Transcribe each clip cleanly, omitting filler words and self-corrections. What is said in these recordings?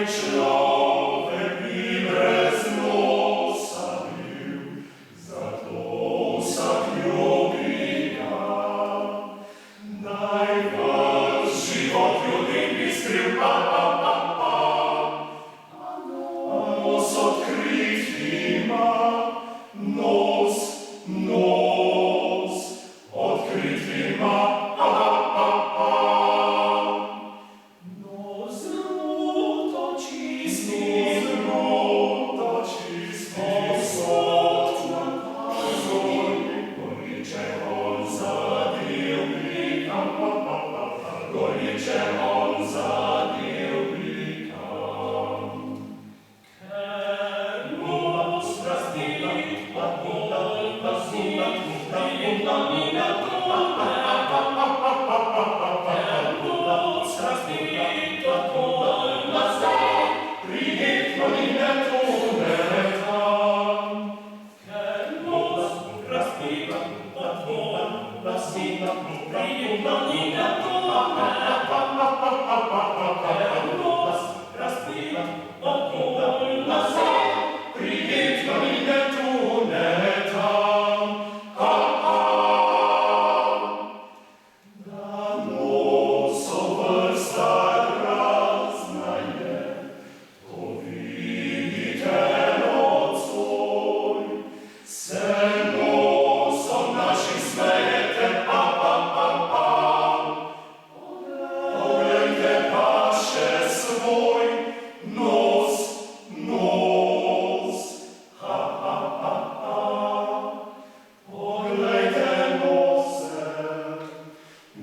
człowiek i bez nosa był, za to zabiubika. Najważ żywot judymi skrył, a nos odkryty ma, nos odkryty ma, Gorlicze on zabił blika. Kermus rozbit pod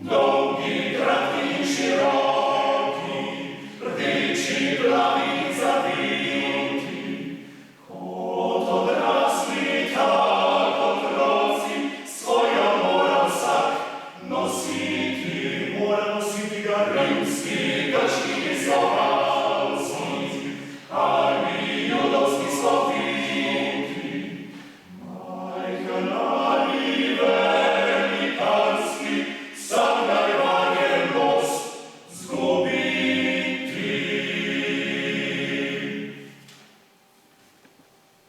Długi, kratki, szeroki, rdyci,